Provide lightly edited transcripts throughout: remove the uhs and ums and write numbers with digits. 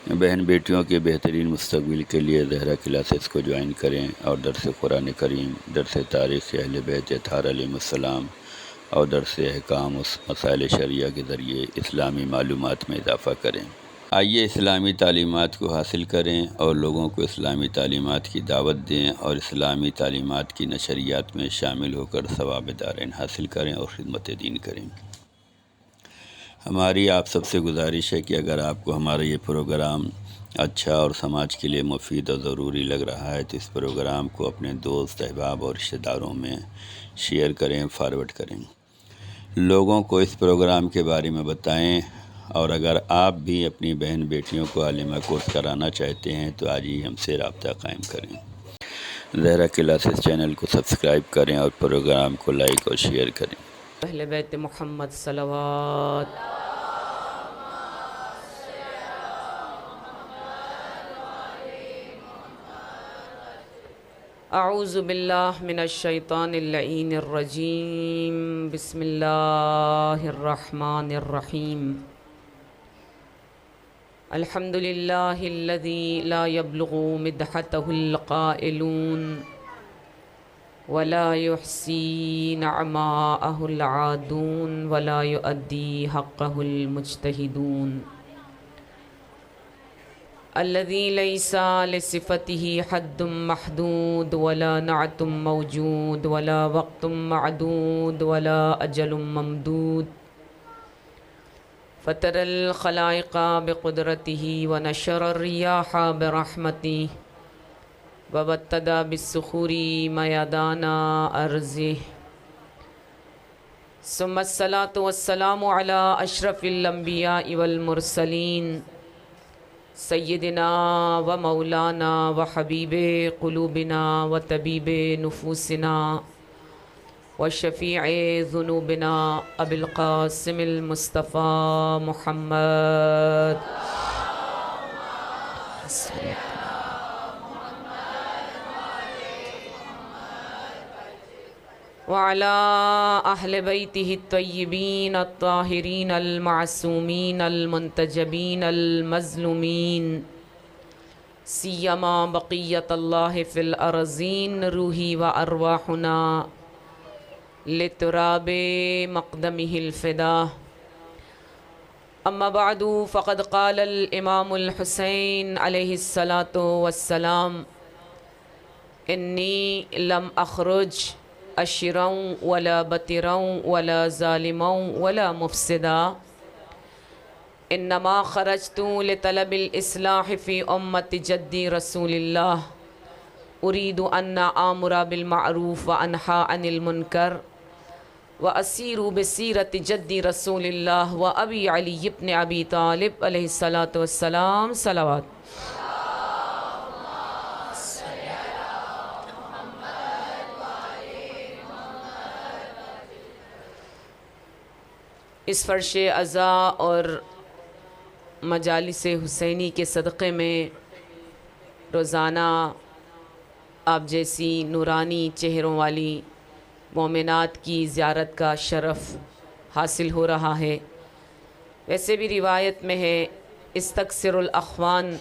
بہن بیٹیوں کے بہترین مستقبل کے لیے زہرا کلاسز کو جوائن کریں اور درس قرآن کریم، درس تاریخ اہل بیت اطہار علیہ السلام اور درس احکام مسائل شرعیہ کے ذریعے اسلامی معلومات میں اضافہ کریں۔ آئیے اسلامی تعلیمات کو حاصل کریں اور لوگوں کو اسلامی تعلیمات کی دعوت دیں اور اسلامی تعلیمات کی نشریات میں شامل ہو کر ثواب دارین حاصل کریں اور خدمت دین کریں۔ ہماری آپ سب سے گزارش ہے کہ اگر آپ کو ہمارا یہ پروگرام اچھا اور سماج کے لیے مفید اور ضروری لگ رہا ہے تو اس پروگرام کو اپنے دوست احباب اور رشتہ داروں میں شیئر کریں، فارورڈ کریں، لوگوں کو اس پروگرام کے بارے میں بتائیں۔ اور اگر آپ بھی اپنی بہن بیٹیوں کو عالمہ کورس کرانا چاہتے ہیں تو آج ہی ہم سے رابطہ قائم کریں۔ زہرا کلاسز چینل کو سبسکرائب کریں اور پروگرام کو لائک اور شیئر کریں۔ اہل بیت محمد صلوات۔ اعوذ باللہ من الشیطان اللعین الرجیم، بسم اللہ الرحمن الرحیم۔ الحمد للہ الذی لا يبلغ مدحتہ القائلون ولا يحصي نعماءه العادون ولا يؤدي حقه المجتهدون الذي ليس لصفته حد محدود ولا نعت موجود ولا وقت معدود ولا أجل ممدود فطر الخلائق بقدرته ونشر الرياح برحمته وابتدى بالصخور ميدان أرضه ثم الصلاة والسلام على أشرف الأنبياء والمرسلين سيدنا ومولانا وحبيب قلوبنا وطبيب نفوسنا وشفيع ذنوبنا أبي القاسم المصطفى محمد وعلى أهل بيته الطيبين الطاهرين المعصومين المنتجبين المظلومين سيما بقية الله في الأرضين روحي وأرواحنا لتراب مقدمه الفداء أما بعد فقد قال الإمام الحسين عليه الصلاة والسلام إني لم أخرج أشرا ولا بطرا ولا ظالما ولا مفسدا إنما خرجت لطلب الإصلاح في أمة جدي رسول الله أريد أن آمر بالمعروف وأنهى عن المنكر وأسير بسيرة جدي رسول الله وأبي علي بن أبي طالب عليه الصلاة والسلام صلوات۔ اس فرش عزا اور مجالس حسینی کے صدقے میں روزانہ آپ جیسی نورانی چہروں والی مومنات کی زیارت کا شرف حاصل ہو رہا ہے۔ ویسے بھی روایت میں ہے استکثر الاخوان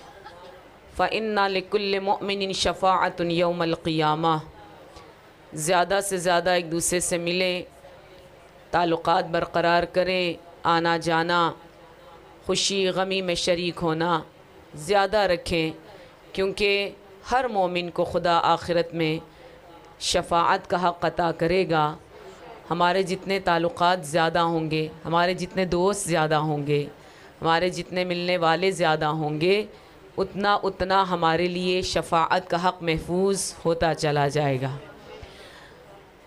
فإن لكل مؤمن شفاعة یوم القیامہ، زیادہ سے زیادہ ایک دوسرے سے ملیں، تعلقات برقرار کریں، آنا جانا، خوشی غمی میں شریک ہونا زیادہ رکھیں، کیونکہ ہر مومن کو خدا آخرت میں شفاعت کا حق عطا کرے گا۔ ہمارے جتنے تعلقات زیادہ ہوں گے، ہمارے جتنے دوست زیادہ ہوں گے، ہمارے جتنے ملنے والے زیادہ ہوں گے، اتنا ہمارے لیے شفاعت کا حق محفوظ ہوتا چلا جائے گا۔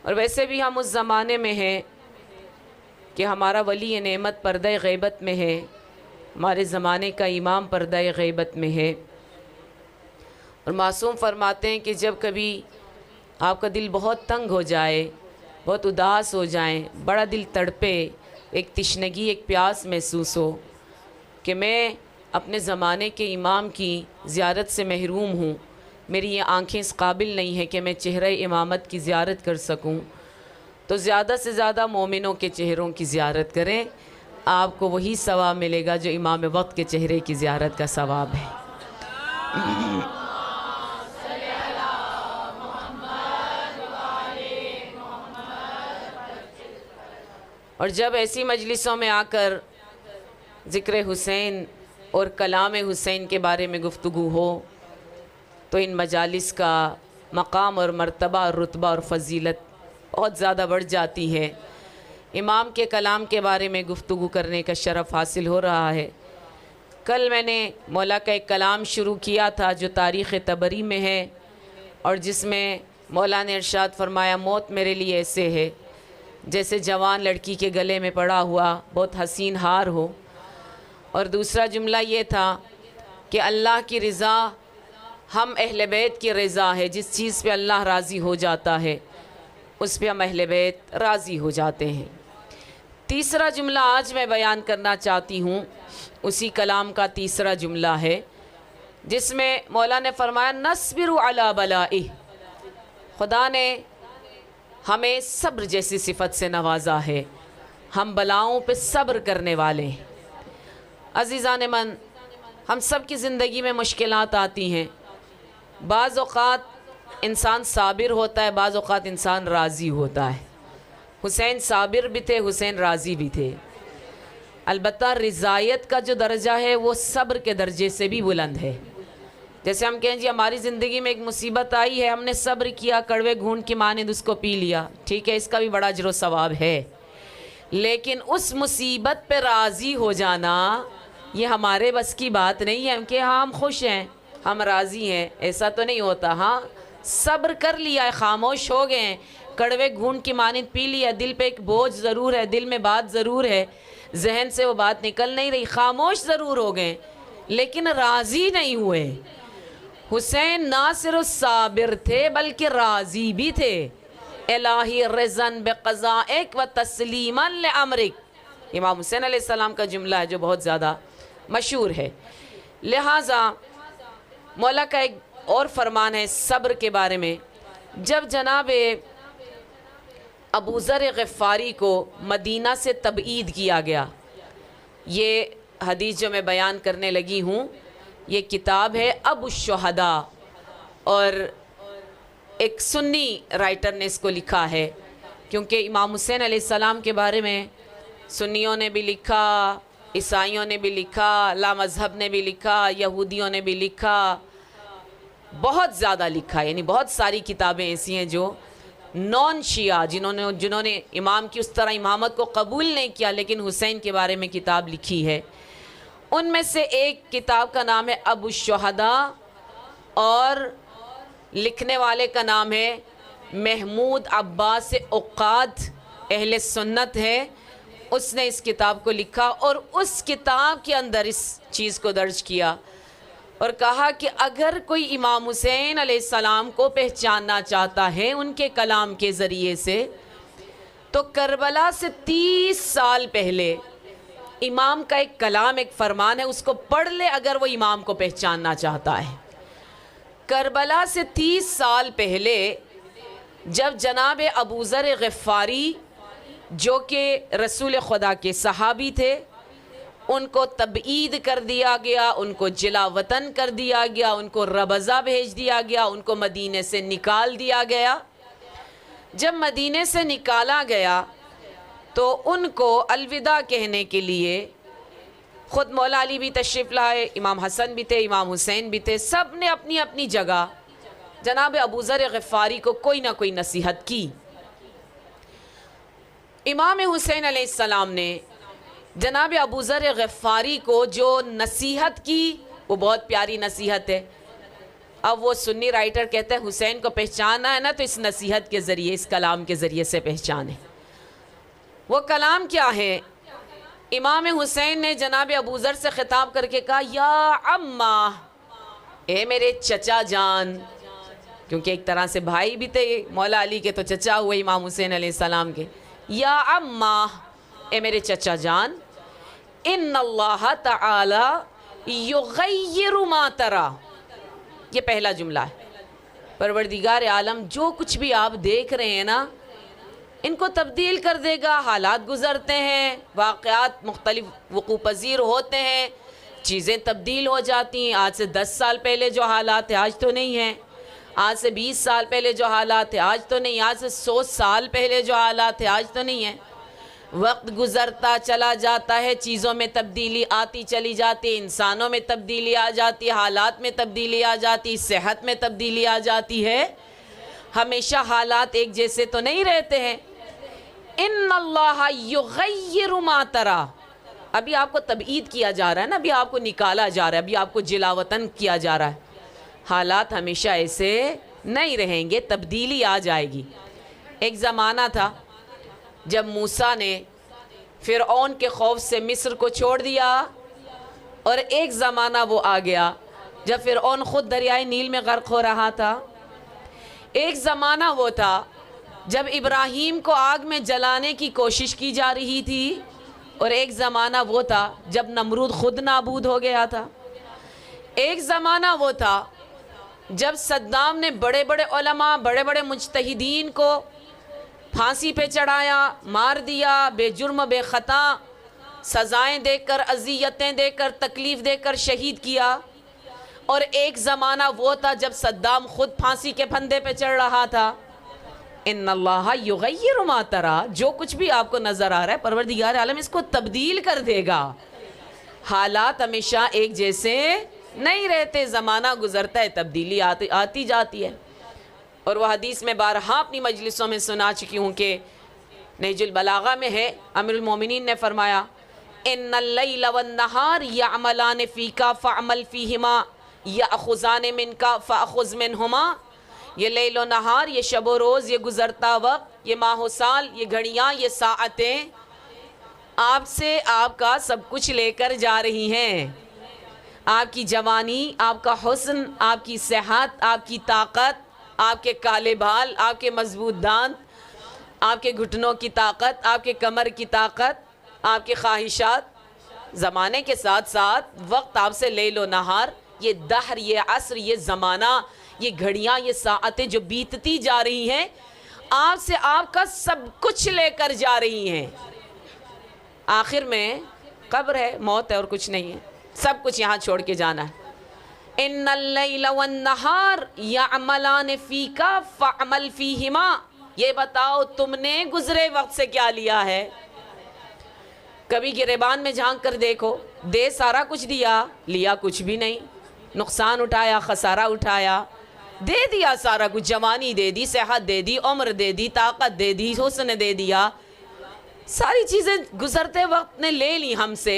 اور ویسے بھی ہم اس زمانے میں ہیں کہ ہمارا ولی نعمت پردہ غیبت میں ہے، ہمارے زمانے کا امام پردہ غیبت میں ہے، اور معصوم فرماتے ہیں کہ جب کبھی آپ کا دل بہت تنگ ہو جائے، بہت اداس ہو جائیں، بڑا دل تڑپے، ایک تشنگی، ایک پیاس محسوس ہو کہ میں اپنے زمانے کے امام کی زیارت سے محروم ہوں، میری یہ آنکھیں اس قابل نہیں ہیں کہ میں چہرہ امامت کی زیارت کر سکوں، تو زیادہ سے زیادہ مومنوں کے چہروں کی زیارت کریں۔ آپ کو وہی ثواب ملے گا جو امام وقت کے چہرے کی زیارت کا ثواب ہے۔ اور جب ایسی مجلسوں میں آ کر ذکر حسین اور کلام حسین کے بارے میں گفتگو ہو تو ان مجالس کا مقام اور مرتبہ اور رتبہ اور فضیلت بہت زیادہ بڑھ جاتی ہے۔ امام کے کلام کے بارے میں گفتگو کرنے کا شرف حاصل ہو رہا ہے۔ کل میں نے مولا کا ایک کلام شروع کیا تھا جو تاریخ طبری میں ہے، اور جس میں مولا نے ارشاد فرمایا موت میرے لیے ایسے ہے جیسے جوان لڑکی کے گلے میں پڑا ہوا بہت حسین ہار ہو۔ اور دوسرا جملہ یہ تھا کہ اللہ کی رضا ہم اہل بیت کی رضا ہے، جس چیز پہ اللہ راضی ہو جاتا ہے اس پہ ہم اہل بیت راضی ہو جاتے ہیں۔ تیسرا جملہ آج میں بیان کرنا چاہتی ہوں، اسی کلام کا تیسرا جملہ ہے جس میں مولا نے فرمایا نصبر علی بلائہ، خدا نے ہمیں صبر جیسی صفت سے نوازا ہے، ہم بلاؤں پہ صبر کرنے والے ہیں۔ عزیزان من، ہم سب کی زندگی میں مشکلات آتی ہیں، بعض اوقات انسان صابر ہوتا ہے، بعض اوقات انسان راضی ہوتا ہے۔ حسین صابر بھی تھے، حسین راضی بھی تھے، البتہ رضایت کا جو درجہ ہے وہ صبر کے درجے سے بھی بلند ہے۔ جیسے ہم کہیں جی ہماری زندگی میں ایک مصیبت آئی ہے، ہم نے صبر کیا، کڑوے گھونٹ کی مانند اس کو پی لیا، ٹھیک ہے، اس کا بھی بڑا اجر و ثواب ہے، لیکن اس مصیبت پہ راضی ہو جانا یہ ہمارے بس کی بات نہیں ہے کہ ہاں ہم خوش ہیں، ہم راضی ہیں، ایسا تو نہیں ہوتا۔ ہاں صبر کر لیا ہے، خاموش ہو گئے ہیں، کڑوے گھونٹ کی مانند پی لیا، دل پہ ایک بوجھ ضرور ہے، دل میں بات ضرور ہے، ذہن سے وہ بات نکل نہیں رہی، خاموش ضرور ہو گئے لیکن راضی نہیں ہوئے۔ حسین نہ صرف صابر تھے بلکہ راضی بھی تھے۔ الہی رضن بقضائک و تسلیما لامرک، امام حسین علیہ السلام کا جملہ ہے جو بہت زیادہ مشہور ہے۔ لہٰذا مولا کا ایک اور فرمان ہے صبر کے بارے میں۔ جب جناب ابو ذر غفاری کو مدینہ سے تبعید کیا گیا، یہ حدیث جو میں بیان کرنے لگی ہوں یہ کتاب ہے ابو الشہداء، اور ایک سنی رائٹر نے اس کو لکھا ہے، کیونکہ امام حسین علیہ السلام کے بارے میں سنیوں نے بھی لکھا، عیسائیوں نے بھی لکھا، لا مذہب نے بھی لکھا، یہودیوں نے بھی لکھا، بہت زیادہ لکھا، یعنی بہت ساری کتابیں ایسی ہیں جو نان شیعہ جنہوں نے امام کی اس طرح امامت کو قبول نہیں کیا لیکن حسین کے بارے میں کتاب لکھی ہے۔ ان میں سے ایک کتاب کا نام ہے ابو الشہداء، اور لکھنے والے کا نام ہے محمود عباس عقاد، اہل سنت ہے، اس نے اس کتاب کو لکھا، اور اس کتاب کے اندر اس چیز کو درج کیا اور کہا کہ اگر کوئی امام حسین علیہ السلام کو پہچاننا چاہتا ہے ان کے کلام کے ذریعے سے تو کربلا سے 30 سال پہلے امام کا ایک کلام، ایک فرمان ہے، اس کو پڑھ لے اگر وہ امام کو پہچاننا چاہتا ہے۔ کربلا سے 30 سال پہلے جب جناب ابو ذر غفاری جو کہ رسول خدا کے صحابی تھے، ان کو تبعید کر دیا گیا، ان کو جلا وطن کر دیا گیا، ان کو ربضہ بھیج دیا گیا، ان کو مدینے سے نکال دیا گیا۔ جب مدینے سے نکالا گیا تو ان کو الوداع کہنے کے لیے خود مولا علی بھی تشریف لائے، امام حسن بھی تھے، امام حسین بھی تھے، سب نے اپنی اپنی جگہ جناب ابو ذر غفاری کو کوئی نہ کوئی نصیحت کی۔ امام حسین علیہ السلام نے جناب ابو ذر غفاری کو جو نصیحت کی وہ بہت پیاری نصیحت ہے۔ اب وہ سنی رائٹر کہتے ہیں حسین کو پہچانا ہے نا تو اس نصیحت کے ذریعے، اس کلام کے ذریعے سے پہچانے۔ وہ کلام کیا ہے؟ امام حسین نے جناب ابو ذر سے خطاب کر کے کہا یا عمّا، اے میرے چچا جان، کیونکہ ایک طرح سے بھائی بھی تھے مولا علی کے تو چچا ہوئے امام حسین علیہ السلام کے۔ یا عمّا، اے میرے چچا جان، ان اللہ تعالی یغیر ما ترا، یہ پہلا جملہ ہے۔ پروردگار عالم جو کچھ بھی آپ دیکھ رہے ہیں نا ان کو تبدیل کر دے گا. حالات گزرتے ہیں، واقعات مختلف وقوع پذیر ہوتے ہیں، چیزیں تبدیل ہو جاتی ہیں. آج سے 10 سال پہلے جو حالات ہیں آج تو نہیں ہیں، آج سے 20 سال پہلے جو حالات ہیں آج تو نہیں، آج سے 100 سال پہلے جو حالات ہیں آج تو نہیں ہیں. وقت گزرتا چلا جاتا ہے، چیزوں میں تبدیلی آتی چلی جاتی، انسانوں میں تبدیلی آ جاتی، حالات میں تبدیلی آ جاتی، صحت میں تبدیلی آ جاتی ہے. ہمیشہ حالات ایک جیسے تو نہیں رہتے ہیں. ان اللہ یغیر ما تری. ابھی آپ کو تبعید کیا جا رہا ہے نا، ابھی آپ کو نکالا جا رہا ہے، ابھی آپ کو جلاوطن کیا جا رہا ہے. حالات ہمیشہ ایسے نہیں رہیں گے، تبدیلی آ جائے گی. ایک زمانہ تھا جب موسیٰ نے فرعون کے خوف سے مصر کو چھوڑ دیا، اور ایک زمانہ وہ آ گیا جب فرعون خود دریائے نیل میں غرق ہو رہا تھا. ایک زمانہ وہ تھا جب ابراہیم کو آگ میں جلانے کی کوشش کی جا رہی تھی، اور ایک زمانہ وہ تھا جب نمرود خود نابود ہو گیا تھا. ایک زمانہ وہ تھا جب صدام نے بڑے بڑے علماء، بڑے بڑے مجتہدین کو پھانسی پہ چڑھایا، مار دیا، بے جرم بے خطا سزائیں دے کر، اذیتیں دے کر، تکلیف دے کر شہید کیا. اور ایک زمانہ وہ تھا جب صدام خود پھانسی کے پھندے پہ چڑھ رہا تھا. ان اللہ یغیر ما تری. جو کچھ بھی آپ کو نظر آ رہا ہے پروردگار عالم اس کو تبدیل کر دے گا. حالات ہمیشہ ایک جیسے نہیں رہتے، زمانہ گزرتا ہے، تبدیلی آتی جاتی ہے. اور وہ حدیث میں بارہا اپنی مجلسوں میں سنا چکی ہوں کہ نہج البلاغہ میں ہے، امیر المومنین نے فرمایا ان اللیل والنہار یعملان فیکا فعمل فیہما یأخذان منکا فأخذ منہما. یہ لیل و نہار، یہ شب و روز، یہ گزرتا وقت، یہ ماہ و سال، یہ گھڑیاں، یہ ساعتیں آپ سے آپ کا سب کچھ لے کر جا رہی ہیں. آپ کی جوانی، آپ کا حسن، آپ کی صحت، آپ کی طاقت، آپ کے کالے بال، آپ کے مضبوط دانت، آپ کے گھٹنوں کی طاقت، آپ کے کمر کی طاقت، آپ کے خواہشات. زمانے کے ساتھ ساتھ وقت آپ سے لیل و نہار، یہ دہر، یہ عصر، یہ زمانہ، یہ گھڑیاں، یہ ساعتیں جو بیتتی جا رہی ہیں آپ سے آپ کا سب کچھ لے کر جا رہی ہیں. آخر میں قبر ہے، موت ہے، اور کچھ نہیں ہے، سب کچھ یہاں چھوڑ کے جانا ہے. ان اللیل والنہار یعملان فیکا فعمل فیہما. یہ بتاؤ تم نے گزرے وقت سے کیا لیا ہے. کبھی گریبان میں جھانک کر دیکھو، دے سارا کچھ دیا، لیا کچھ بھی نہیں. نقصان اٹھایا، خسارہ اٹھایا، دے دیا سارا کچھ، جوانی دے دی، صحت دے دی، عمر دے دی، طاقت دے دی، حسن دے دیا، ساری چیزیں گزرتے وقت نے لے لی ہم سے.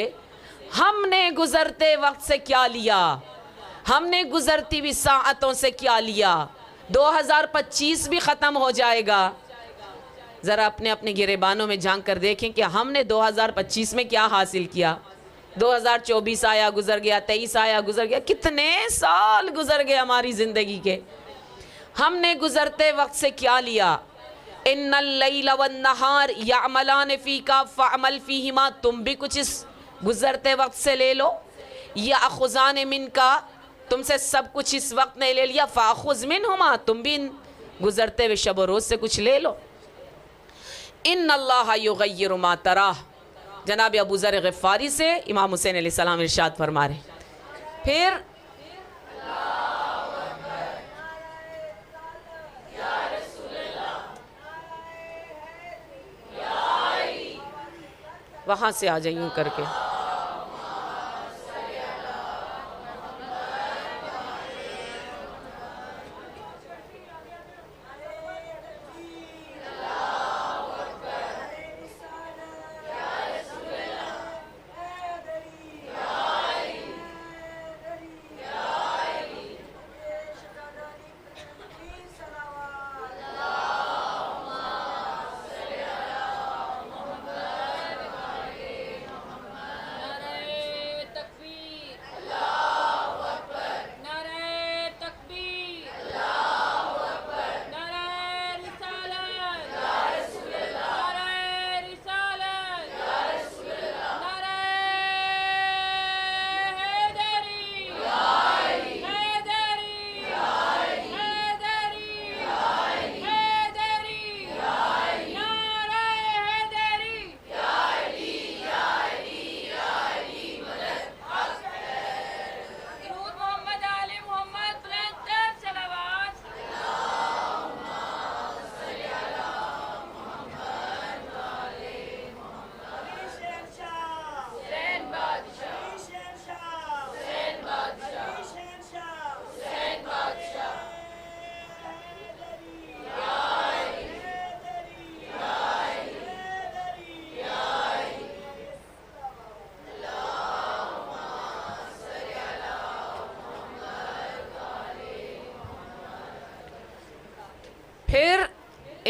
ہم نے گزرتے وقت سے کیا لیا؟ ہم نے گزرتی ہوئی ساعتوں سے کیا لیا؟ 2025 بھی ختم ہو جائے گا. ذرا اپنے اپنے گریبانوں میں جھانک کر دیکھیں کہ ہم نے 2025 میں کیا حاصل کیا. 2024 آیا گزر گیا، 23 آیا گزر گیا، کتنے سال گزر گئے ہماری زندگی کے. ہم نے گزرتے وقت سے کیا لیا؟ ان اللیل والنہار یعملان فیکا فعمل فیہما. تم بھی کچھ اس گزرتے وقت سے لے لو. یأخذان منکا، تم سے سب کچھ اس وقت نے لے لیا، فاخذ منہما، تم بھی گزرتے ہوئے شب و روز سے کچھ لے لو. ان اللہ یغیر ما تری. جناب ابو ذر غفاری سے امام حسین علیہ السلام ارشاد فرما رہے ہیں. پھر وہاں سے آ جائیں کر کے.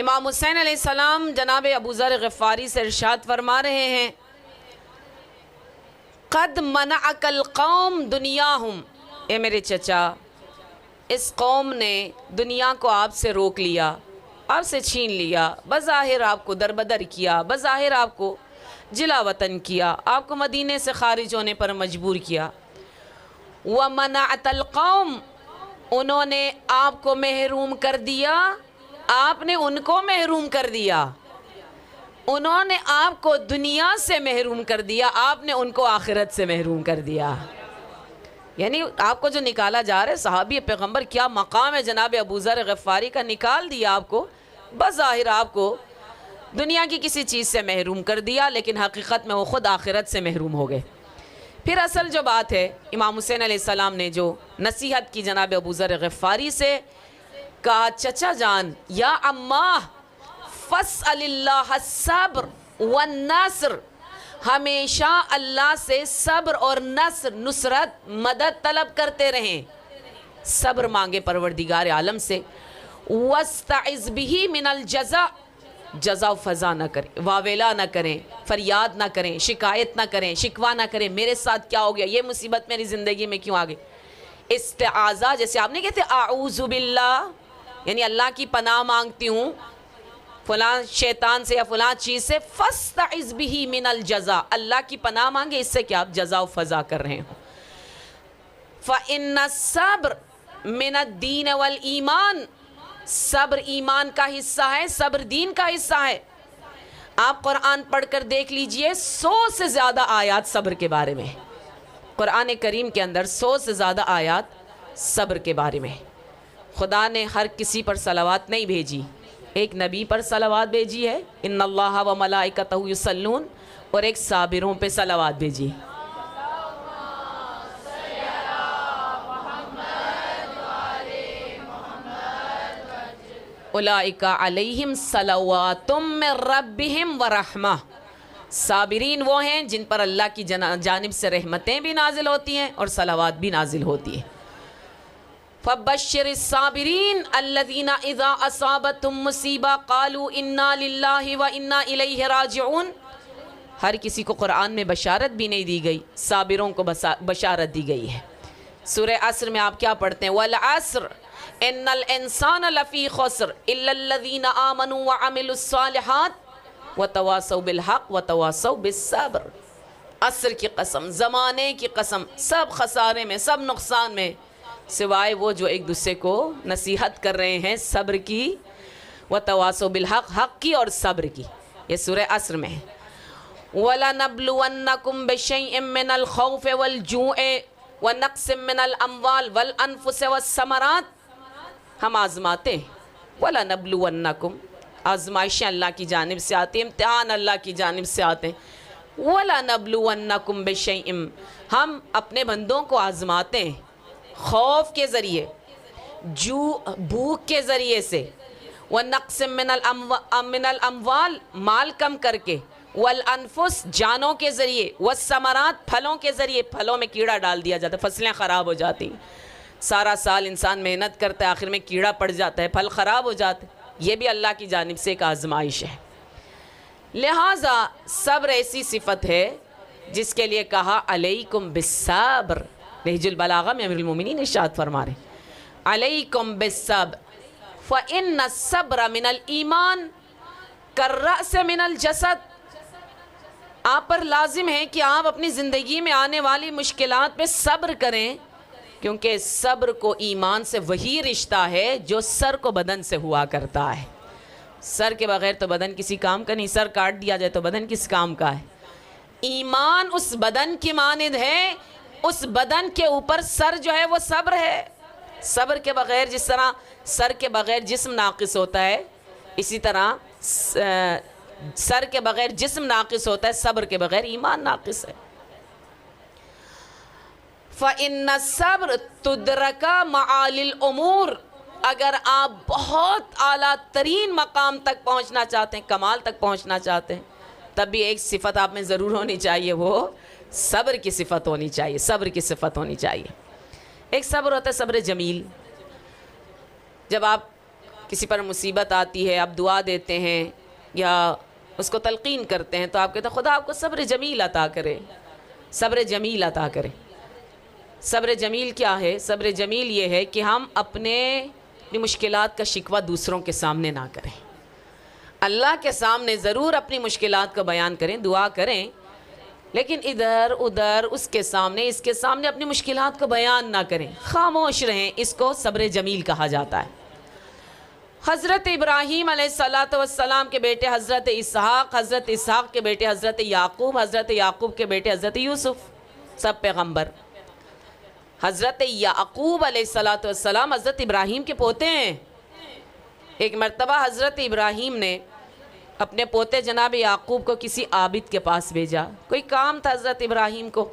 امام حسین علیہ السلام جناب ابو ذر غفاری سے ارشاد فرما رہے ہیں قد منعک القوم دنیاہم، اے میرے چچا اس قوم نے دنیا کو آپ سے روک لیا، آپ سے چھین لیا، بظاہر آپ کو دربدر کیا، بظاہر آپ کو جلا وطن کیا، آپ کو مدینے سے خارج ہونے پر مجبور کیا۔ وَمَنَعْتَ الْقَوْمِ، انہوں نے آپ کو محروم کر دیا، آپ نے ان کو محروم کر دیا، انہوں نے آپ کو دنیا سے محروم کر دیا، آپ نے ان کو آخرت سے محروم کر دیا۔ یعنی آپ کو جو نکالا جا رہا ہے، صحابی پیغمبر کیا مقام ہے جناب ابو ذر غفاری کا، نکال دیا آپ کو، بظاہر آپ کو دنیا کی کسی چیز سے محروم کر دیا، لیکن حقیقت میں وہ خود آخرت سے محروم ہو گئے۔ پھر اصل جو بات ہے، امام حسین علیہ السلام نے جو نصیحت کی جناب ابو ذر غفاری سے، کہا چچا جان یا اماں فاسأل اللہ الصبر والنصر، ہمیشہ اللہ سے صبر اور نصر، نصرت، مدد طلب کرتے رہیں، صبر مانگے پروردگار عالم سے۔ واستعذ به من الجزا، جزا و فضا نہ کریں، واویلا نہ کریں، فریاد نہ کریں، شکایت نہ کریں، شکوہ نہ کریں، میرے ساتھ کیا ہو گیا، یہ مصیبت میری زندگی میں کیوں آ گئی۔ استعاذہ، جیسے آپ نہیں کہتے اعوذ باللہ، یعنی اللہ کی پناہ مانگتی ہوں فلاں شیطان سے یا فلاں چیز سے، فاستعذ به من الجزا، اللہ کی پناہ مانگے اس سے کہ آپ جزا و فضا کر رہے ہوں۔ فإن الصبر من الدین والایمان، صبر ایمان کا حصہ ہے، صبر دین کا حصہ ہے۔ آپ قرآن پڑھ کر دیکھ لیجئے، 100 سے زیادہ آیات صبر کے بارے میں، قرآن کریم کے اندر 100 سے زیادہ آیات صبر کے بارے میں۔ خدا نے ہر کسی پر صلوات نہیں بھیجی، ایک نبی پر صلوات بھیجی ہے، ان اللہ و ملائکتہ یصلون، اور ایک صابروں پہ صلوات بھیجی۔ اولئک علیہم صلوات من ربہم ورحمہ، صابرین وہ ہیں جن پر اللہ کی جانب سے رحمتیں بھی نازل ہوتی ہیں اور صلوات بھی نازل ہوتی ہیں۔ فبشر الصابرین الذین اذا اصابتهم مصیبہ قالوا انا للہ و انا الیہ راجعون، ہر کسی کو قرآن میں بشارت بھی نہیں دی گئی، صابروں کو بشارت دی گئی ہے۔ سورہ عصر میں آپ کیا پڑھتے ہیں؟ والعصر ان الانسان لفی خسر الا الذین آمنوا وعملوا الصالحات وتواصوا بالحق وتواصوا بالصبر۔ عصر کی قسم، زمانے کی قسم، سب خسارے میں، سب نقصان میں، سوائے وہ جو ایک دوسرے کو نصیحت کر رہے ہیں صبر کی، وتواصوا بالحق، حق کی اور صبر کی۔ یہ سورہ عصر میں ہے۔ وَلَنَبْلُوَنَّكُمْ بِشَيْءٍ مِّنَ الْخَوْفِ وَالْجُوعِ وَنَقْصٍ مِّنَ الْأَمْوَالِ وَالْأَنفُسِ وَالثَّمَرَاتِ، ہم آزماتے ہیں۔ وَلَنَبْلُوَنَّكُمْ، آزمائشیں اللہ کی جانب سے آتی ہیں، امتحان اللہ کی جانب سے آتے ہیں۔ وَلَنَبْلُوَنَّكُمْ بِشَيْءٍ، ہم اپنے بندوں کو آزماتے ہیں، خوف کے ذریعے، بھوک کے ذریعے سے، وَنَقْصٍ مِّنَ الْأَمْوَالِ، مال کم کر کے، والانفس، جانوں کے ذریعے، والثمرات، پھلوں کے ذریعے، پھلوں میں کیڑا ڈال دیا جاتا ہے، فصلیں خراب ہو جاتی ہیں، سارا سال انسان محنت کرتا ہے، آخر میں کیڑا پڑ جاتا ہے، پھل خراب ہو جاتے ہیں، یہ بھی اللہ کی جانب سے ایک آزمائش ہے۔ لہٰذا صبر ایسی صفت ہے جس کے لیے کہا علیکم بالصبر، نہج البلاغہ میں امیر المومنین ارشاد فرما رہے ہیں علیکم بالصبر فإن الصبر من الایمان کالرأس من الجسد، آپ پر لازم ہے کہ آپ اپنی زندگی میں آنے والی مشکلات پہ صبر کریں، کیونکہ صبر کو ایمان سے وہی رشتہ ہے جو سر کو بدن سے ہوا کرتا ہے۔ سر کے بغیر تو بدن کسی کام کا نہیں، سر کاٹ دیا جائے تو بدن کس کام کا ہے؟ ایمان اس بدن کی مانند ہے، اس بدن کے اوپر سر جو ہے وہ صبر ہے۔ صبر کے بغیر، جس طرح سر کے بغیر جسم ناقص ہوتا ہے، اسی طرح سر کے بغیر جسم ناقص ہوتا ہے، صبر کے بغیر ایمان ناقص ہے۔ فَإِنَّ الصَّبْرَ تُدْرَكَ مَعَالِي الْأُمُورِ، اگر آپ بہت اعلیٰ ترین مقام تک پہنچنا چاہتے ہیں، کمال تک پہنچنا چاہتے ہیں، تب بھی ایک صفت آپ میں ضرور ہونی چاہیے، وہ صبر کی صفت ہونی چاہیے، صبر کی صفت ہونی چاہیے۔ ایک صبر ہوتا ہے صبر جمیل، جب آپ کسی پر مصیبت آتی ہے، آپ دعا دیتے ہیں یا اس کو تلقین کرتے ہیں تو آپ کہتے ہیں خدا آپ کو صبر جمیل عطا کرے، صبر جمیل عطا کرے۔ صبر جمیل کیا ہے؟ صبر جمیل یہ ہے کہ ہم اپنی مشکلات کا شکوہ دوسروں کے سامنے نہ کریں، اللہ کے سامنے ضرور اپنی مشکلات کو بیان کریں، دعا کریں، لیکن ادھر ادھر اس کے سامنے اپنی مشکلات کو بیان نہ کریں، خاموش رہیں۔ اس کو صبر جمیل کہا جاتا ہے۔ حضرت ابراہیم علیہ السلام کے بیٹے حضرت اسحاق، حضرت اسحاق کے بیٹے حضرت یعقوب، حضرت یعقوب کے بیٹے حضرت یوسف، سب پیغمبر۔ حضرت یعقوب علیہ السلام حضرت ابراہیم کے پوتے ہیں۔ ایک مرتبہ حضرت ابراہیم نے اپنے پوتے جناب یعقوب کو کسی عابد کے پاس بھیجا، کوئی کام تھا حضرت ابراہیم کو،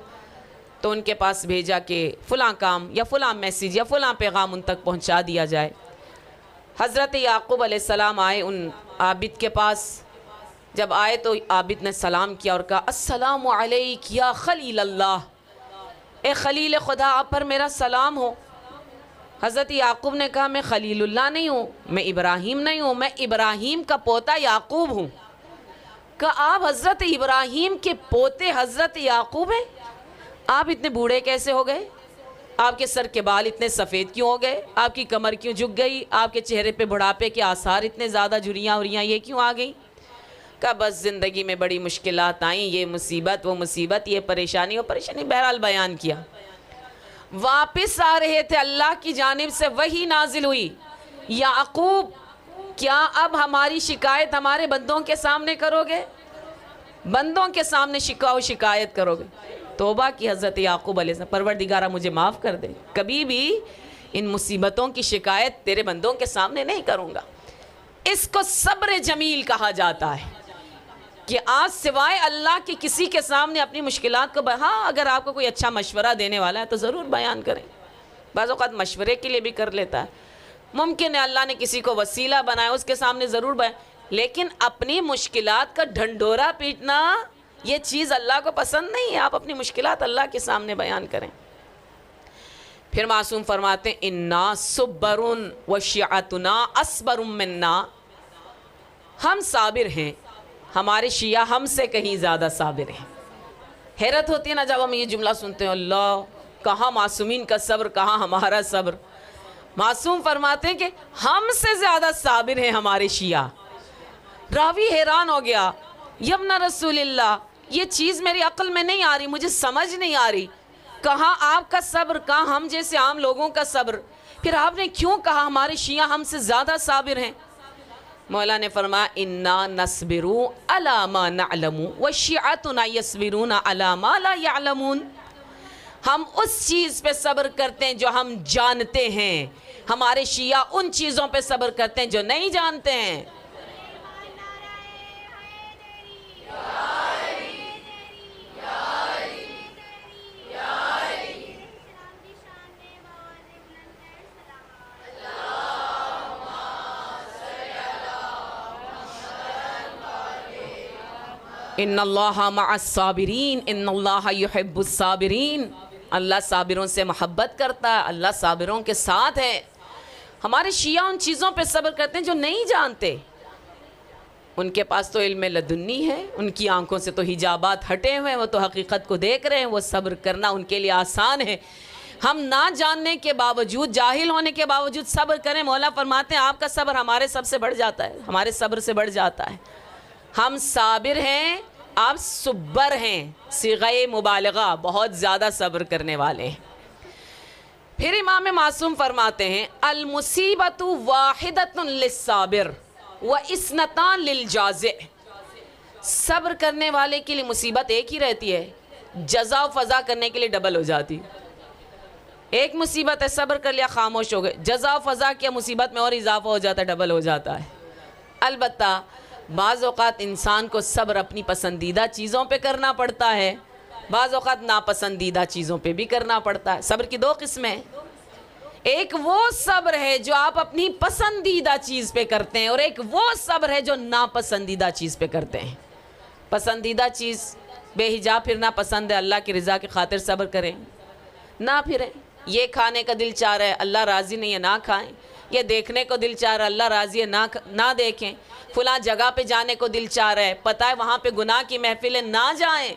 تو ان کے پاس بھیجا کہ فلاں کام یا فلاں میسیج یا فلاں پیغام ان تک پہنچا دیا جائے۔ حضرت یعقوب علیہ السلام آئے ان عابد کے پاس، جب آئے تو عابد نے سلام کیا اور کہا السلام علیک یا خلیل اللہ، اے خلیل خدا آپ پر میرا سلام ہو۔ حضرت یعقوب نے کہا میں خلیل اللہ نہیں ہوں، میں ابراہیم نہیں ہوں، میں ابراہیم کا پوتا یعقوب ہوں۔ کہا آپ حضرت ابراہیم کے پوتے حضرت یعقوب ہیں؟ آپ اتنے بوڑھے کیسے ہو گئے؟ آپ کے سر کے بال اتنے سفید کیوں ہو گئے؟ آپ کی کمر کیوں جھک گئی؟ آپ کے چہرے پہ بڑھاپے کے آثار اتنے زیادہ جھریاں یہ کیوں آ گئیں؟ کہا بس زندگی میں بڑی مشکلات آئیں، یہ مصیبت وہ مصیبت، یہ پریشانی وہ پریشانی، بہرحال بیان کیا۔ واپس آ رہے تھے، اللہ کی جانب سے وحی نازل ہوئی، یعقوب کیا اب ہماری شکایت ہمارے بندوں کے سامنے کرو گے؟ بندوں کے سامنے شکایت کرو گے؟ توبہ کی حضرت یعقوب علیہ السلام، پروردگارہ مجھے معاف کر دے، کبھی بھی ان مصیبتوں کی شکایت تیرے بندوں کے سامنے نہیں کروں گا۔ اس کو صبر جمیل کہا جاتا ہے کہ آج سوائے اللہ کے کسی کے سامنے اپنی مشکلات کو ہاں اگر آپ کو کوئی اچھا مشورہ دینے والا ہے تو ضرور بیان کریں، بعض اوقات مشورے کے لیے بھی کر لیتا ہے، ممکن ہے اللہ نے کسی کو وسیلہ بنایا اس کے سامنے ضرور بیان، لیکن اپنی مشکلات کا ڈھنڈورا پیٹنا یہ چیز اللہ کو پسند نہیں ہے۔ آپ اپنی مشکلات اللہ کے سامنے بیان کریں۔ پھر معصوم فرماتے ہیں اِنَّا صُبَّرٌ وَشِعَتُنَا أَصْبَرٌ مِنَّا، ہم صابر ہیں، ہمارے شیعہ ہم سے کہیں زیادہ صابر ہیں۔ حیرت ہوتی ہے نا جب ہم یہ جملہ سنتے ہیں، اللہ کہاں معصومین کا صبر، کہاں ہمارا صبر۔ معصوم فرماتے ہیں کہ ہم سے زیادہ صابر ہیں ہمارے شیعہ۔ راوی حیران ہو گیا، یبن رسول اللہ یہ چیز میری عقل میں نہیں آ رہی، مجھے سمجھ نہیں آ رہی، کہاں آپ کا صبر، کہاں ہم جیسے عام لوگوں کا صبر، پھر آپ نے کیوں کہا ہمارے شیعہ ہم سے زیادہ صابر ہیں؟ مولا نے فرمایا اِنَّا نَصْبِرُ عَلَى مَا نَعْلَمُ وَشِعَتُنَا يَصْبِرُونَ عَلَى مَا لَا يَعْلَمُونَ، ہم اس چیز پہ صبر کرتے ہیں جو ہم جانتے ہیں، ہمارے شیعہ ان چیزوں پہ صبر کرتے ہیں جو نہیں جانتے ہیں۔ ان اللہ مع الصابرین ان اللہ یحب الصابرین، اللہ صابروں سے محبت کرتا ہے، اللہ صابروں کے ساتھ ہے۔ ہمارے شیعہ ان چیزوں پہ صبر کرتے ہیں جو نہیں جانتے، ان کے پاس تو علم لدنی ہے، ان کی آنکھوں سے تو حجابات ہٹے ہوئے ہیں، وہ تو حقیقت کو دیکھ رہے ہیں، وہ صبر کرنا ان کے لیے آسان ہے۔ ہم نہ جاننے کے باوجود، جاہل ہونے کے باوجود صبر کریں، مولا فرماتے ہیں آپ کا صبر ہمارے سب سے بڑھ جاتا ہے، ہمارے صبر سے بڑھ جاتا ہے۔ ہم صابر ہیں، آپ صبر ہیں، صیغہ مبالغہ، بہت زیادہ صبر کرنے والے ہیں۔ پھر امام معصوم فرماتے ہیں المصیبت واحدۃ للصابر واثنتان للجازع، صبر کرنے والے کے لیے مصیبت ایک ہی رہتی ہے، جزا و فضا کرنے کے لیے ڈبل ہو جاتی۔ ایک مصیبت ہے، صبر کر لیا، خاموش ہو گئے، جزا و فضا کیا، مصیبت میں اور اضافہ ہو جاتا ہے، ڈبل ہو جاتا ہے۔ البتہ بعض اوقات انسان کو صبر اپنی پسندیدہ چیزوں پہ کرنا پڑتا ہے، بعض اوقات ناپسندیدہ چیزوں پہ بھی کرنا پڑتا ہے۔ صبر کی دو قسمیں ہیں، ایک وہ صبر ہے جو آپ اپنی پسندیدہ چیز پہ کرتے ہیں، اور ایک وہ صبر ہے جو ناپسندیدہ چیز پہ کرتے ہیں۔ پسندیدہ چیز بے حجاب پھرنا پسند ہے، اللہ کی رضا کی خاطر صبر کریں، نہ پھریں۔ یہ کھانے کا دل چاہ رہا ہے، اللہ راضی نہیں ہے، نہ کھائیں۔ یہ دیکھنے کو دل چاہ رہا ہے، اللہ راضی ہے نہ دیکھیں، فلاں جگہ پہ جانے کو دل چاہ رہا ہے، پتہ ہے وہاں پہ گناہ کی محفلیں نہ جائیں،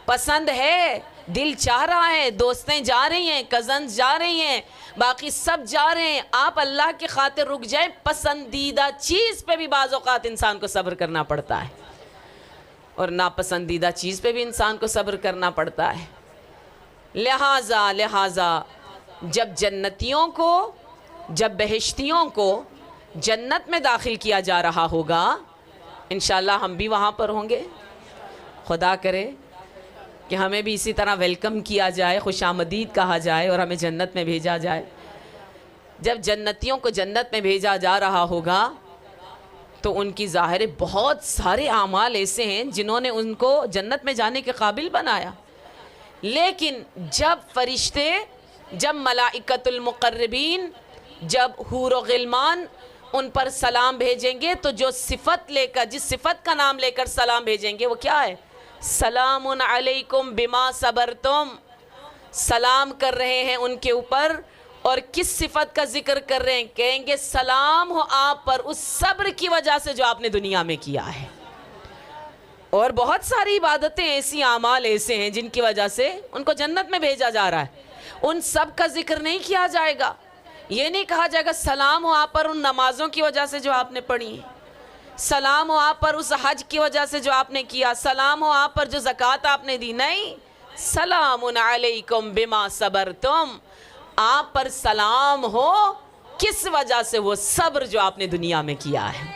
پسند ہے، دل چاہ رہا ہے، دوستیں جا رہی ہیں، کزنز جا رہی ہیں، باقی سب جا رہے ہیں، آپ اللہ کی خاطر رک جائیں، پسندیدہ چیز پہ بھی بعض اوقات انسان کو صبر کرنا پڑتا ہے، اور ناپسندیدہ چیز پہ بھی انسان کو صبر کرنا پڑتا ہے۔ لہٰذا جب جنتیوں کو، جب بہشتیوں کو جنت میں داخل کیا جا رہا ہوگا، انشاءاللہ ہم بھی وہاں پر ہوں گے، خدا کرے کہ ہمیں بھی اسی طرح ویلکم کیا جائے، خوش آمدید کہا جائے اور ہمیں جنت میں بھیجا جائے۔ جب جنتیوں کو جنت میں بھیجا جا رہا ہوگا تو ان کی ظاہر بہت سارے اعمال ایسے ہیں جنہوں نے ان کو جنت میں جانے کے قابل بنایا، لیکن جب فرشتے، جب ملائکۃ المقربین، جب حور و غلمان ان پر سلام بھیجیں گے تو جو صفت لے کر، جس صفت کا نام لے کر سلام بھیجیں گے وہ کیا ہے؟ سلام علیکم بما صبرتم، سلام کر رہے ہیں ان کے اوپر، اور کس صفت کا ذکر کر رہے ہیں؟ کہیں گے سلام ہو آپ پر اس صبر کی وجہ سے جو آپ نے دنیا میں کیا ہے۔ اور بہت ساری عبادتیں ایسی، اعمال ایسے ہیں جن کی وجہ سے ان کو جنت میں بھیجا جا رہا ہے، ان سب کا ذکر نہیں کیا جائے گا۔ یہ نہیں کہا جائے گا سلام ہو آپ پر ان نمازوں کی وجہ سے جو آپ نے پڑھی ہیں، سلام ہو آپ پر اس حج کی وجہ سے جو آپ نے کیا، سلام ہو آپ پر جو زکوٰۃ آپ نے دی، نہیں، سلام علیکم بما صبرتم، آپ پر سلام ہو کس وجہ سے؟ وہ صبر جو آپ نے دنیا میں کیا ہے۔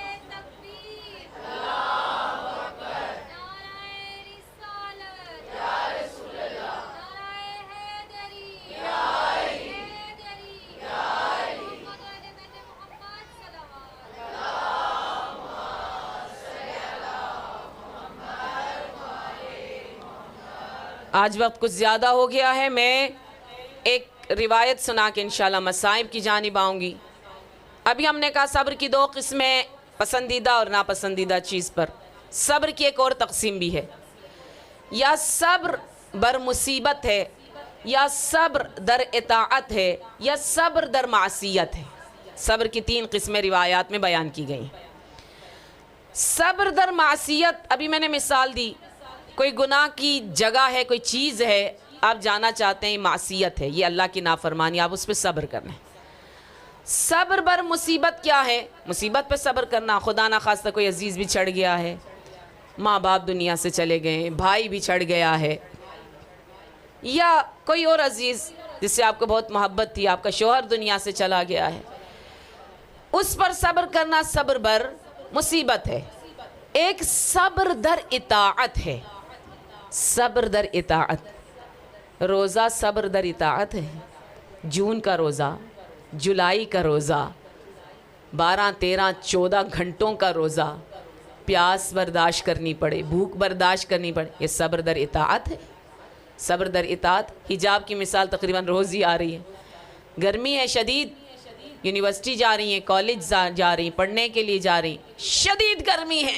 آج وقت کچھ زیادہ ہو گیا ہے، میں ایک روایت سنا کے انشاءاللہ مصائب کی جانب آؤں گی۔ ابھی ہم نے کہا صبر کی دو قسمیں، پسندیدہ اور ناپسندیدہ چیز پر۔ صبر کی ایک اور تقسیم بھی ہے، یا صبر بر مصیبت ہے، یا صبر در اطاعت ہے، یا صبر در معصیت ہے۔ صبر کی تین قسمیں روایات میں بیان کی گئی۔ صبر در معصیت، ابھی میں نے مثال دی، کوئی گناہ کی جگہ ہے، کوئی چیز ہے، آپ جانا چاہتے ہیں معصیت ہے، یہ اللہ کی نافرمانی، آپ اس پہ صبر کریں۔ صبر بر مصیبت کیا ہے؟ مصیبت پہ صبر کرنا، خدا نخواستہ کوئی عزیز بھی چھڑ گیا ہے، ماں باپ دنیا سے چلے گئے، بھائی بھی چھڑ گیا ہے، یا کوئی اور عزیز جس سے آپ کو بہت محبت تھی، آپ کا شوہر دنیا سے چلا گیا ہے، اس پر صبر کرنا صبر بر مصیبت ہے۔ ایک صبر در اطاعت ہے، صبر در اطاعت، روزہ صبر در اطاعت ہے۔ جون کا روزہ، جولائی کا روزہ، 12، 13، 14 گھنٹوں کا روزہ، پیاس برداشت کرنی پڑے، بھوک برداشت کرنی پڑے، یہ صبر در اطاعت ہے۔ صبر در اطاعت، حجاب کی مثال تقریباً روز ہی آ رہی ہے۔ گرمی ہے شدید، یونیورسٹی جا رہی ہیں، کالج جا رہی ہیں، پڑھنے کے لیے جا رہی ہیں، شدید گرمی ہے،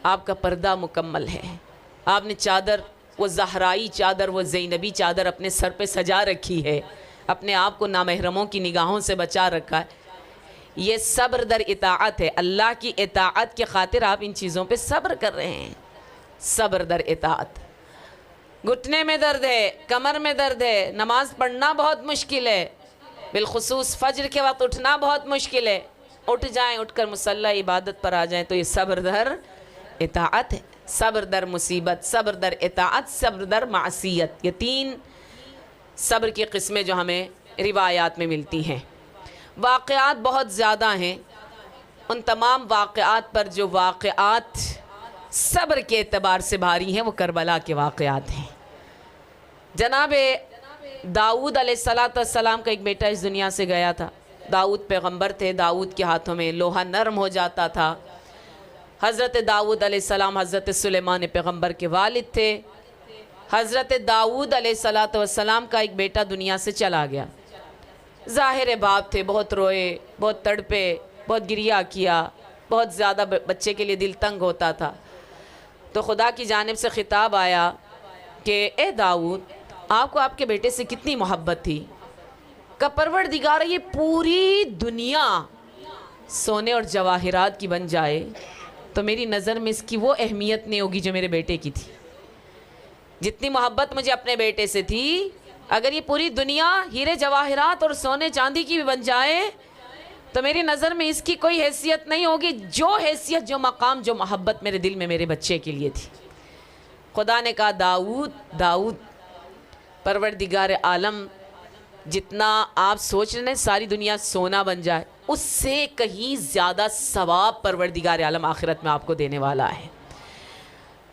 آپ کا پردہ مکمل ہے، آپ نے چادر، وہ زہرائی چادر، وہ زینبی چادر اپنے سر پہ سجا رکھی ہے، اپنے آپ کو نامحرموں کی نگاہوں سے بچا رکھا ہے، یہ صبر در اطاعت ہے۔ اللہ کی اطاعت کے خاطر آپ ان چیزوں پہ صبر کر رہے ہیں، صبر در اطاعت۔ گھٹنے میں درد ہے، کمر میں درد ہے، نماز پڑھنا بہت مشکل ہے، بالخصوص فجر کے وقت اٹھنا بہت مشکل ہے، اٹھ جائیں، اٹھ کر مصلی عبادت پر آ جائیں، تو یہ صبر در اطاعت ہے۔ صبر در مصیبت، صبر در اطاعت، صبر در معصیت، یہ تین صبر کی قسمیں جو ہمیں روایات میں ملتی ہیں۔ واقعات بہت زیادہ ہیں، ان تمام واقعات پر جو واقعات صبر کے اعتبار سے بھاری ہیں وہ کربلا کے واقعات ہیں۔ جناب داؤد علیہ السلام کا ایک بیٹا اس دنیا سے گیا تھا، داؤد پیغمبر تھے، داؤد کے ہاتھوں میں لوہا نرم ہو جاتا تھا۔ حضرت داؤد علیہ السلام حضرت سلیمان پیغمبر کے والد تھے۔ حضرت داؤد علیہ السلام کا ایک بیٹا دنیا سے چلا گیا، ظاہر باپ تھے، بہت روئے، بہت تڑپے، بہت گریہ کیا، بہت زیادہ بچے کے لیے دل تنگ ہوتا تھا۔ تو خدا کی جانب سے خطاب آیا کہ اے داؤد، آپ کو آپ کے بیٹے سے کتنی محبت تھی، کہ پروردگار یہ پوری دنیا سونے اور جواہرات کی بن جائے تو میری نظر میں اس کی وہ اہمیت نہیں ہوگی جو میرے بیٹے کی تھی. جتنی محبت مجھے اپنے بیٹے سے تھی، اگر یہ پوری دنیا ہیرے جواہرات اور سونے چاندی کی بھی بن جائے تو میری نظر میں اس کی کوئی حیثیت نہیں ہوگی جو حیثیت، جو مقام، جو محبت میرے دل میں میرے بچے کے لیے تھی. خدا نے کہا داؤد پروردگار عالم جتنا آپ سوچ رہے ہیں ساری دنیا سونا بن جائے، اس سے کہیں زیادہ ثواب پروردگار عالم آخرت میں آپ کو دینے والا ہے.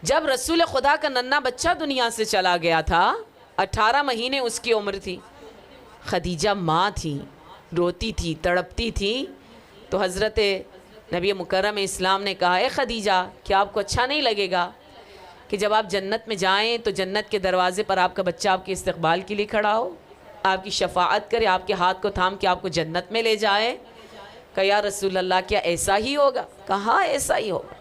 جب رسول خدا کا ننھا بچہ دنیا سے چلا گیا تھا، 18 مہینے اس کی عمر تھی، خدیجہ ماں تھی، روتی تھی، تڑپتی تھی، تو حضرت نبی مکرم اسلام نے کہا اے خدیجہ کیا آپ کو اچھا نہیں لگے گا کہ جب آپ جنت میں جائیں تو جنت کے دروازے پر آپ کا بچہ آپ کے استقبال کے لیے کھڑا ہو، آپ کی شفاعت کرے، آپ کے ہاتھ کو تھام کے آپ کو جنت میں لے جائے؟ کہا یا رسول اللہ کیا ایسا ہی ہوگا؟ کہا ایسا ہی ہوگا،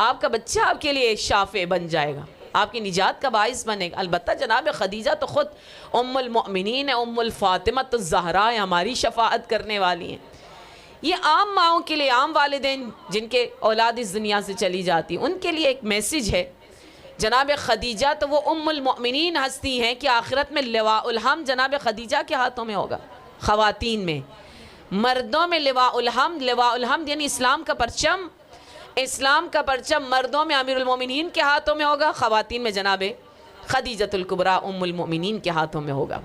آپ کا بچہ آپ کے لیے شافع بن جائے گا، آپ کی نجات کا باعث بنے گا. البتہ جناب خدیجہ تو خود ام المؤمنین ہے، ام الفاطمۃ الزہرا ہے، ہماری شفاعت کرنے والی ہیں. یہ عام ماؤں کے لیے، عام والدین جن کے اولاد اس دنیا سے چلی جاتی، ان کے لیے ایک میسیج ہے. جناب خدیجہ تو وہ ام المؤمنین ہستی ہیں کہ آخرت میں لواء الحمد جناب خدیجہ کے ہاتھوں میں ہوگا. خواتین میں، مردوں میں لواء الحمد یعنی اسلام کا پرچم، اسلام کا پرچم مردوں میں امیر المومنین کے ہاتھوں میں ہوگا، خواتین میں جناب خدیجۃ الکبریٰ ام المؤمنین کے ہاتھوں میں ہوگا.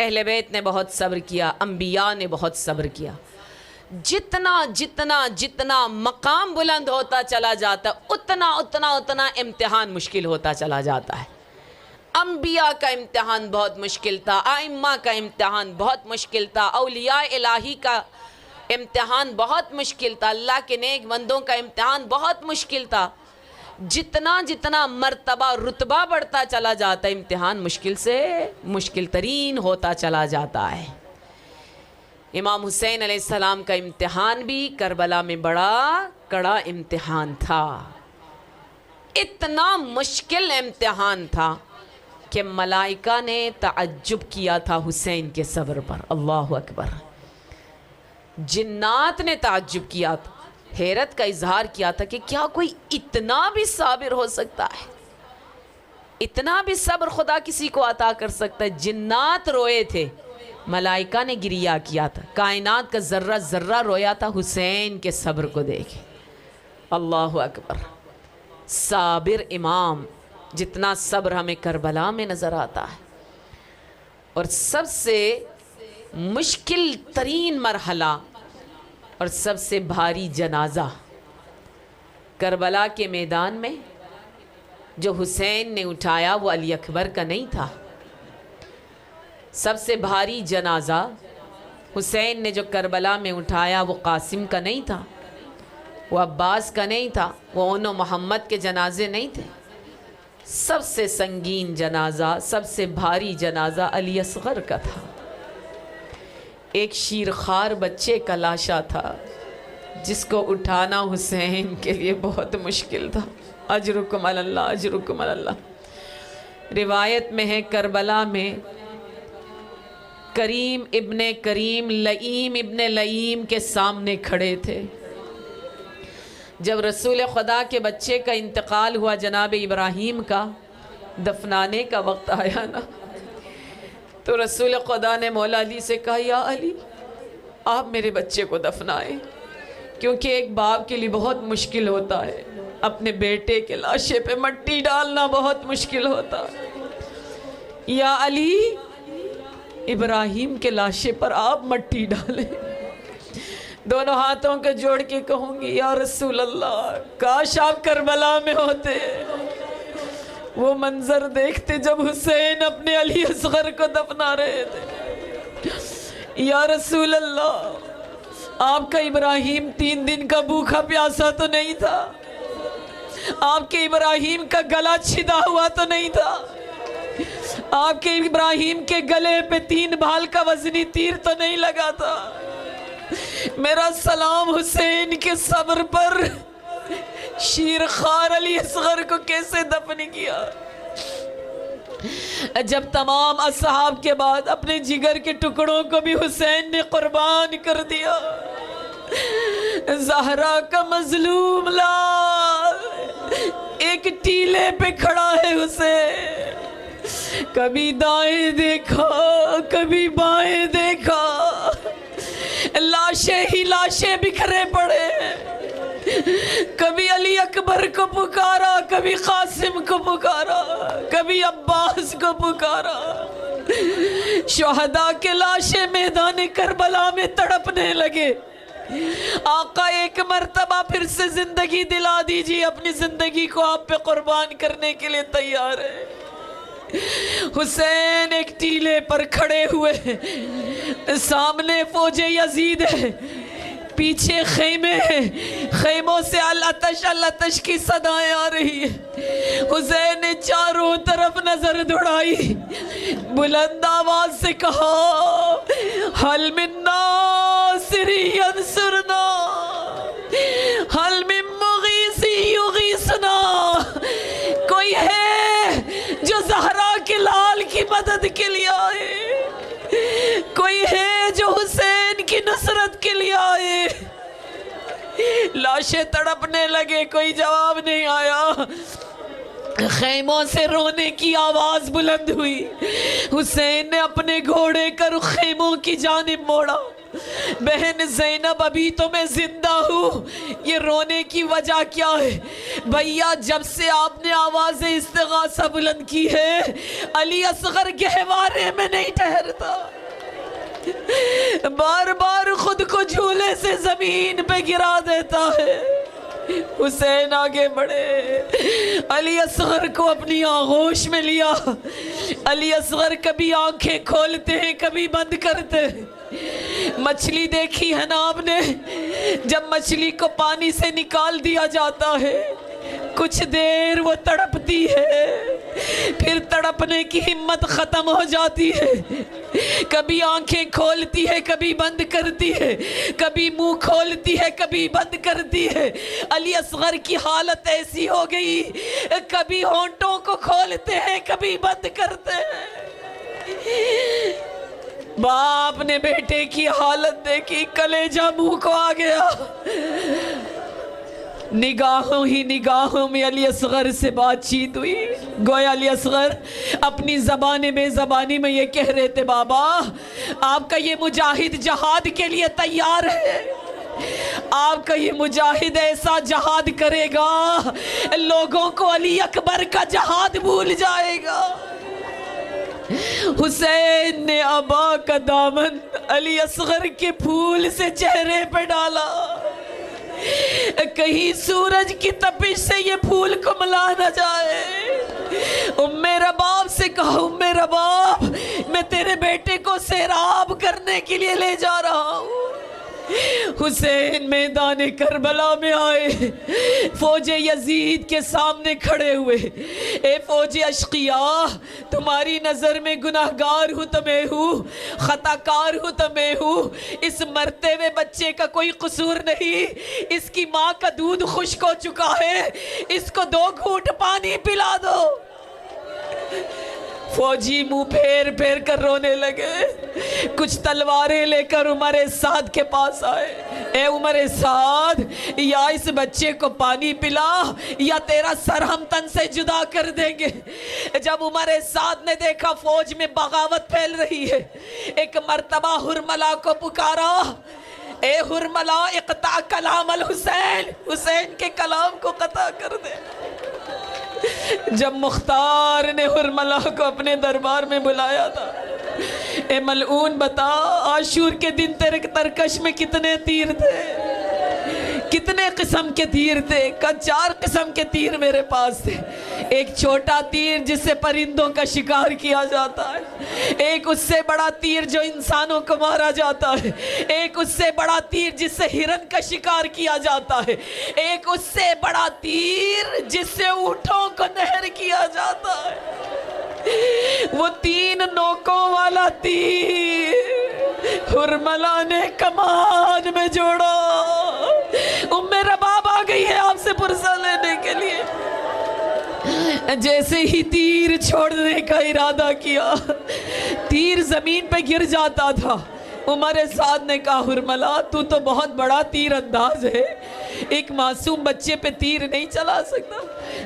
اہل بیت نے بہت صبر کیا، انبیاء نے بہت صبر کیا. جتنا مقام بلند ہوتا چلا جاتا اتنا امتحان مشکل ہوتا چلا جاتا ہے. انبیاء کا امتحان بہت مشکل تھا، ائمہ کا امتحان بہت مشکل تھا، اولیاء الہی کا امتحان بہت مشکل تھا، اللہ کے نیک بندوں کا امتحان بہت مشکل تھا. جتنا مرتبہ رتبہ بڑھتا چلا جاتا ہے، امتحان مشکل سے مشکل ترین ہوتا چلا جاتا ہے. امام حسین علیہ السلام کا امتحان بھی کربلا میں بڑا کڑا امتحان تھا. اتنا مشکل امتحان تھا کہ ملائکہ نے تعجب کیا تھا حسین کے صبر پر. اللہ اکبر. جنات نے تعجب کیا تھا، حیرت کا اظہار کیا تھا کہ کیا کوئی اتنا بھی صابر ہو سکتا ہے، اتنا بھی صبر خدا کسی کو عطا کر سکتا ہے. جنات روئے تھے، ملائکہ نے گریہ کیا تھا، کائنات کا ذرہ ذرہ رویا تھا حسین کے صبر کو دیکھے. اللہ اکبر. صابر امام، جتنا صبر ہمیں کربلا میں نظر آتا ہے. اور سب سے مشکل ترین مرحلہ اور سب سے بھاری جنازہ کربلا کے میدان میں جو حسین نے اٹھایا وہ علی اکبر کا نہیں تھا. سب سے بھاری جنازہ حسین نے جو کربلا میں اٹھایا وہ قاسم کا نہیں تھا، وہ عباس کا نہیں تھا، وہ اون و محمد کے جنازے نہیں تھے. سب سے سنگین جنازہ، سب سے بھاری جنازہ علی اصغر کا تھا. ایک شیرخوار بچے کا لاشا تھا جس کو اٹھانا حسین کے لیے بہت مشکل تھا. اجرکم علی اللہ، اجرکم علی اللہ. روایت میں ہے کربلا میں کریم ابن کریم، لئیم ابن لئیم کے سامنے کھڑے تھے. جب رسول خدا کے بچے کا انتقال ہوا، جناب ابراہیم کا، دفنانے کا وقت آیا نا، تو رسول خدا نے مولا علی سے کہا یا علی آپ میرے بچے کو دفنائیں، کیونکہ ایک باپ کے لیے بہت مشکل ہوتا ہے، اپنے بیٹے کے لاشے پہ مٹی ڈالنا بہت مشکل ہوتا ہے. یا علی ابراہیم کے لاشے پر آپ مٹی ڈالیں. دونوں ہاتھوں کے جوڑ کے کہوں گی یا رسول اللہ کاش آپ کربلا میں ہوتے، وہ منظر دیکھتے جب حسین اپنے علی اصغر کو دفنا رہے تھے. یا رسول اللہ آپ کا ابراہیم 3 دن کا بھوکا پیاسا تو نہیں تھا، آپ کے ابراہیم کا گلا چھدا ہوا تو نہیں تھا، آپ کے ابراہیم کے گلے پہ 3 بھال کا وزنی تیر تو نہیں لگا تھا. میرا سلام حسین کے صبر پر شیر خوار علی اصغر کو کیسے دفن کیا؟ جب تمام اصحاب کے بعد اپنے جگر کے ٹکڑوں کو بھی حسین نے قربان کر دیا، زہرا کا مظلوم لال ایک ٹیلے پہ کھڑا ہے حسین، کبھی دائیں دیکھا کبھی بائیں دیکھا، لاشیں ہی لاشیں بکھرے پڑے، کبھی علی اکبر کو پکارا کبھی قاسم کو پکارا کبھی عباس کو پکارا، شہداء کے لاشیں میدان کربلا میں تڑپنے لگے۔ آقا ایک مرتبہ پھر سے زندگی دلا دیجیے، اپنی زندگی کو آپ پہ قربان کرنے کے لیے تیار ہے۔ حسین ایک ٹیلے پر کھڑے ہوئے، سامنے فوج یزید ہے، پیچھے خیمے ہیں، خیموں سے الاتش الاتش کی صدائیں آ رہی ہیں۔ حسین نے چاروں طرف نظر دوڑائی، بلند آواز سے کہا حل من ناصر ینصرنا حل من مغیث یغیثنا، کوئی ہے جو زہرا کے لال کی مدد کے لیے آئے، کوئی ہے جو حسین کی نصرت کے لیے آئے؟ لاشیں تڑپنے لگے، کوئی جواب نہیں آیا۔ خیموں سے رونے کی آواز بلند ہوئی، حسین نے اپنے گھوڑے کا رخ خیموں کی جانب موڑا، بہن زینب ابھی تو میں زندہ ہوں، یہ رونے کی وجہ کیا ہے؟ بھیا جب سے آپ نے آواز استغاثہ بلند کی ہے علی اصغر گہوارے میں نہیں ٹھہرتا، بار بار خود کو جھولے سے زمین پہ گرا دیتا ہے۔ حسین آگے بڑھے، علی اصغر کو اپنی آغوش میں لیا۔ علی اصغر کبھی آنکھیں کھولتے ہیں کبھی بند کرتے ہیں۔ مچھلی دیکھی ہے نا آپ نے، جب مچھلی کو پانی سے نکال دیا جاتا ہے کچھ دیر وہ تڑپتی ہے، پھر تڑپنے کی ہمت ختم ہو جاتی ہے، کبھی آنکھیں کھولتی ہے کبھی بند کرتی ہے، کبھی منہ کھولتی ہے کبھی بند کرتی ہے۔ علی اصغر کی حالت ایسی ہو گئی، کبھی ہونٹوں کو کھولتے ہیں کبھی بند کرتے ہیں۔ باپ نے بیٹے کی حالت دیکھی، کلیجہ منہ کو آ گیا۔ نگاہوں ہی نگاہوں میں علی اصغر سے بات چیت ہوئی، گویا علی اصغر اپنی زبان بے زبانی میں یہ کہہ رہے تھے بابا آپ کا یہ مجاہد جہاد کے لیے تیار ہے، آپ کا یہ مجاہد ایسا جہاد کرے گا لوگوں کو علی اکبر کا جہاد بھول جائے گا۔ حسین نے ابا کا دامن علی اصغر کے پھول سے چہرے پہ ڈالا، کہیں سورج کی تپش سے یہ پھول کو ملا نہ جائے۔ ام رباب سے کہا ام رباب میں تیرے بیٹے کو سیراب کرنے کے لیے لے جا رہا ہوں۔ حسین میدان کربلا میں آئے، فوج یزید کے سامنے کھڑے ہوئے، اے فوج اشقیاء تمہاری نظر میں گناہگار ہوں تو میں ہوں، خطاکار ہوں تو میں ہوں، اس مرتے ہوئے بچے کا کوئی قصور نہیں، اس کی ماں کا دودھ خشک ہو چکا ہے، اس کو 2 گھونٹ پانی پلا دو۔ فوجی منہ پھیر پھیر کر رونے لگے، کچھ تلواریں لے کر عمر سعد کے پاس آئے، اے عمر سعد یا اس بچے کو پانی پلا یا تیرا سر ہم تن سے جدا کر دیں گے۔ جب عمر سعد نے دیکھا فوج میں بغاوت پھیل رہی ہے، ایک مرتبہ حرملہ کو پکارا، اے حرملہ اقطع کلام الحسین، حسین کے کلام کو قطع کر دے۔ جب مختار نے حرملہ کو اپنے دربار میں بلایا تھا، اے ملعون بتا عاشور کے دن تیرے ترکش میں کتنے تیر تھے، کتنے قسم کے تیر تھے؟ 4 قسم کے تیر میرے پاس تھے، ایک چھوٹا تیر جس سے پرندوں کا شکار کیا جاتا ہے، ایک اس سے بڑا تیر جو انسانوں کو مارا جاتا ہے، ایک اس سے بڑا تیر جس سے ہرن کا شکار کیا جاتا ہے، ایک اس سے بڑا تیر جس سے اونٹوں کو نہر کیا جاتا ہے۔ وہ 3 نوکوں والا تیر حرملا نے کمان میں جوڑا. رباب آ گئی ہے آپ سے پرسہ لینے کے لیے. جیسے ہی تیر چھوڑنے کا ارادہ کیا تیر زمین پہ گر جاتا تھا. عمر سعد نے کہا حرملا تو بہت بڑا تیر انداز ہے, ایک معصوم بچے پہ تیر نہیں چلا سکتا.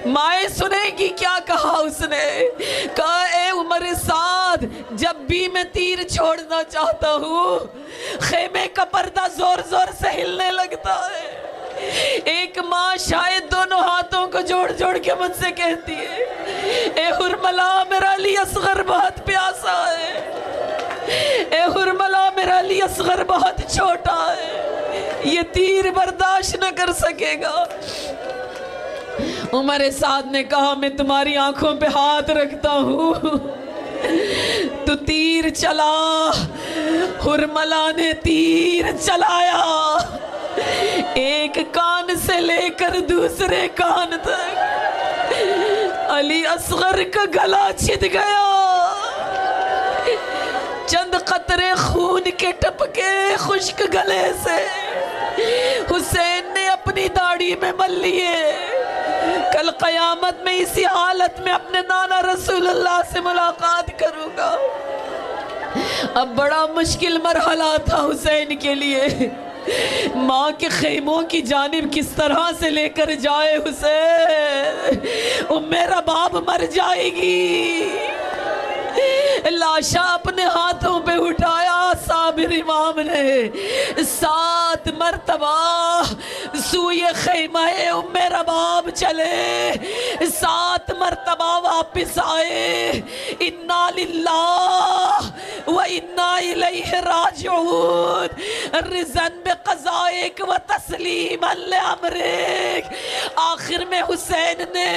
مائیں سنے گی کیا کہا اس نے, کہا اے عمر سعد جب بھی میں تیر چھوڑنا چاہتا ہوں خیمے کا پردہ زور زور سے ہلنے لگتا ہے. ایک ماں شاید دونوں ہاتھوں کو جوڑ جوڑ کے مجھ سے کہتی ہے اے حرملا میرا علی اصغر بہت پیاسا ہے, اے حرملا میرا علی اصغر بہت چھوٹا ہے, یہ تیر برداشت نہ کر سکے گا. عمر سعد نے کہا میں تمہاری آنکھوں پہ ہاتھ رکھتا ہوں, تو تیر چلا. حرملا نے تیر چلایا, ایک کان سے لے کر دوسرے کان تک علی اصغر کا گلا چھد گیا. چند قطرے خون کے ٹپکے خشک گلے سے حسین نے اپنی داڑھی میں مل لیے. کل قیامت میں اسی حالت میں اپنے نانا رسول اللہ سے ملاقات کروں گا. اب بڑا مشکل مرحلہ تھا حسین کے لیے, ماں کے خیموں کی جانب کس طرح سے لے کر جائے حسین. میرا باپ مر جائے گی. لاشا اپنے ہاتھوں پہ اٹھایا صابر امام نے, 7 مرتبہ سوئے خیمہ ام رباب چلے, 7 مرتبہ واپس آئے. انا للہ و انا الیہ راجعون, رضاً بقضائک و تسلیما لامرک. آخر میں حسین نے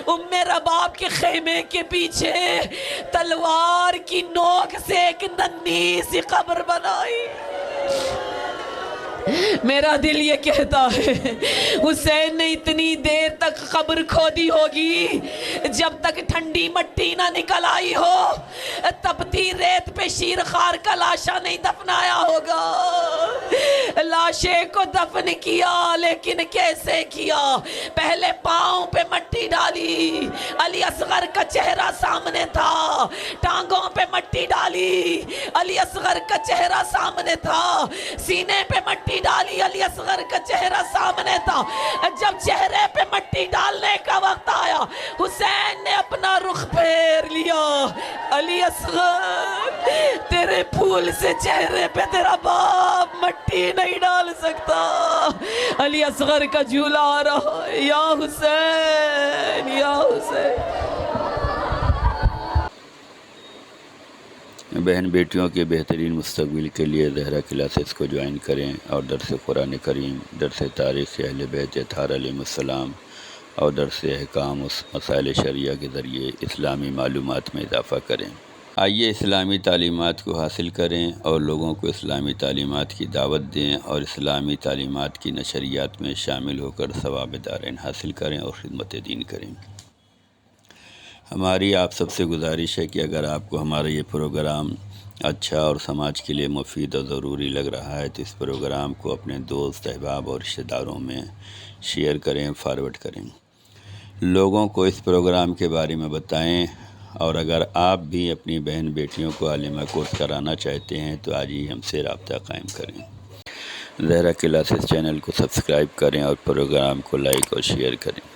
ام رباب کے خیمے کے پیچھے تلوار کی نوک سے ایک ننھی سی قبر بنائی. میرا دل یہ کہتا ہے حسین نے اتنی دیر تک قبر کھودی ہوگی جب تک ٹھنڈی مٹی نہ نکل آئی ہو, تپتی ریت پہ شیرخوار کا لاشا نہیں دفنایا ہوگا. لاشے کو دفن کیا لیکن کیسے کیا؟ پہلے پاؤں پہ مٹی ڈالی, علی اصغر کا چہرہ سامنے تھا. ٹانگوں پہ مٹی ڈالی, علی اصغر کا چہرہ سامنے تھا. سینے پہ مٹی ڈالی, علی اصغر کا چہرہ سامنے تھا. جب چہرے پہ مٹی ڈالنے کا وقت آیا حسین نے اپنا رخ پھیر لیا. علی اصغر تیرے پھول سے چہرے پہ تیرا باپ مٹی نہیں ڈال سکتا. علی اصغر کا جھولا آ رہا ہے, یا حسین یا حسین. بہن بیٹیوں کے بہترین مستقبل کے لیے زہرا کلاسز کو جوائن کریں اور درس قرآن کریم, درس تاریخ اہل بیت اطہار علیہ السلام اور درس احکام مسائل شریعہ کے ذریعے اسلامی معلومات میں اضافہ کریں. آئیے اسلامی تعلیمات کو حاصل کریں اور لوگوں کو اسلامی تعلیمات کی دعوت دیں اور اسلامی تعلیمات کی نشریات میں شامل ہو کر ثواب دارین حاصل کریں اور خدمت دین کریں. ہماری آپ سب سے گزارش ہے کہ اگر آپ کو ہمارا یہ پروگرام اچھا اور سماج کے لیے مفید اور ضروری لگ رہا ہے تو اس پروگرام کو اپنے دوست احباب اور رشتہ داروں میں شیئر کریں, فارورڈ کریں. لوگوں کو اس پروگرام کے بارے میں بتائیں. اور اگر آپ بھی اپنی بہن بیٹیوں کو عالمہ کورس کرانا چاہتے ہیں تو آج ہی ہم سے رابطہ قائم کریں. زہرا کلاسز چینل کو سبسکرائب کریں اور پروگرام کو لائک اور شیئر کریں.